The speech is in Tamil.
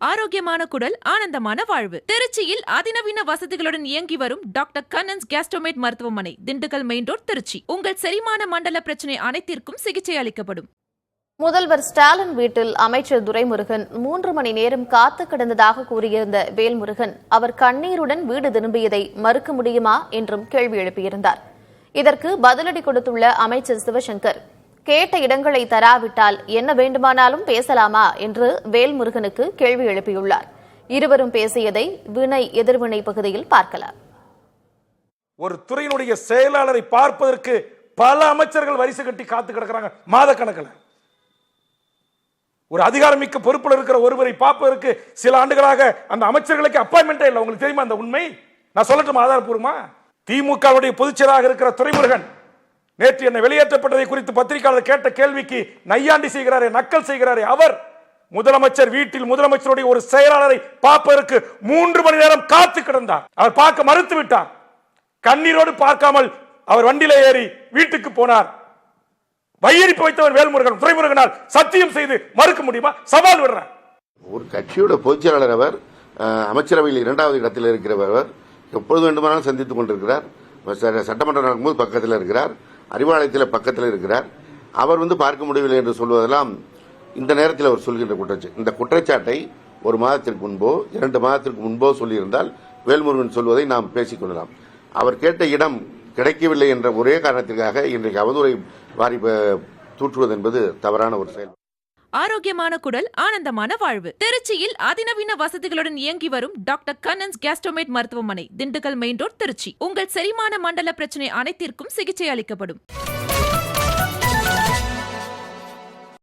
ஆரோக்கியமான குடல், ஆனந்தமான வாழ்வு. திருச்சியில் அதிநவீன வசதிகளுடன் இயங்கி வரும் டாக்டர் கண்ணன்ஸ் கேஸ்ட்ரோமேட் மருத்துவமனை, திண்டுக்கல் மெயின் ரோட், திருச்சி. உங்கள் செரிமான மண்டல பிரச்சனை அனைத்திற்கும் சிகிச்சை அளிக்கப்படும். முதல்வர் ஸ்டாலின் வீட்டில் அமைச்சர் துரைமுருகன் 3 மணி நேரம் காத்து கிடந்ததாக கூறியிருந்த வேல்முருகன் அவர் கண்ணீருடன் வீடு திரும்பியதை மறுக்க முடியுமா என்றும் கேள்வி எழுப்பியிருந்தார். இதற்கு பதிலடி கொடுத்துள்ள அமைச்சர் சிவசங்கர், கேட்ட இடங்களை தராவிட்டால் என்ன வேண்டுமானாலும் பேசலாமா என்று வேல்முருகனுக்கு கேள்வி எழுப்பியுள்ளார். இருவரும் பேசியதை வினை எதிர்வினை பகுதியில் பார்க்கலாம். ஒரு துறையினுடைய செயலாளரை பார்ப்பதற்கு பல அமைச்சர்கள் வரிசை கட்டி காத்து கிடக்கிறாங்க மாத கணக்கில். ஒரு அதிகாரமிக்க பொறுப்பில் இருக்கிற ஒருவரை பார்ப்பதற்கு சில ஆண்டுகளாக அந்த அமைச்சர்களுக்கு அப்பாயின்மெண்டே இல்லை. உங்களுக்கு தெரியுமா அந்த உண்மை? நான் சொல்லட்டும் ஆதாரப்பூர்வமா. திமுகவுடைய பொதுச்செயலாளராக இருக்கிற துரைமுருகன் நேற்று என்ன வெளியேற்றப்பட்டதை குறித்து பத்திரிகையாளர் கேட்ட கேள்விக்கு நையாண்டி செய்கிறாரே, நக்கல் செய்கிறாரே, அவர் முதலமைச்சர் வீட்டில் முதலமைச்சருடைய ஒரு செயலாளரை பார்ப்பதற்கு 3 மணி நேரம் காத்து கிடந்தார். அவர் பார்க்க மறுத்து விட்டார். கண்ணீரோடு பார்க்காமல் அவர் வண்டியில ஏறி வீட்டுக்கு போனார். வையரிப்பு வைத்தவர் வேல்முருகன். துரைமுருகனால் சத்தியம் செய்து மறுக்க முடியுமா? சவால் விடுறார். ஒரு கட்சியோட பொதுச்செயலாளர் அவர், அமைச்சரவையில் 2வது இடத்தில் இருக்கிறவர், எப்பொழுது வேண்டுமானாலும் சந்தித்துக் கொண்டிருக்கிறார். சட்டமன்றம் நடக்கும்போது பக்கத்தில் இருக்கிறார், அறிவாலயத்தில் பக்கத்தில் இருக்கிறார். அவர் பார்க்க முடியவில்லை என்று சொல்வதெல்லாம் இந்த நேரத்தில் அவர் சொல்கின்ற குற்றச்சாட்டு. இந்த குற்றச்சாட்டை 1 மாதத்திற்கு முன்போ 2 மாதத்திற்கு முன்போ சொல்லியிருந்தால் வேல்முருகன் சொல்வதை நாம் பேசிக்கொள்ளலாம். அவர் கேட்ட இடம் கிடைக்கவில்லை என்ற ஒரே காரணத்திற்காக இன்றைக்கு அவதூறை வாரி தூற்றுவது என்பது தவறான ஒரு செயல். ஆரோக்கியமான குடல், ஆனந்தமான வாழ்வு. திருச்சியில் அதிநவீன வசதிகளுடன் இயங்கி வரும் டாக்டர் கண்ணன்ஸ் கேஸ்ட்ரோமேட் மருத்துவமனை, திண்டுக்கல் மெயின் ரோட், திருச்சி. உங்கள் செரிமான மண்டல பிரச்சனை அனைத்திற்கும் சிகிச்சை அளிக்கப்படும்.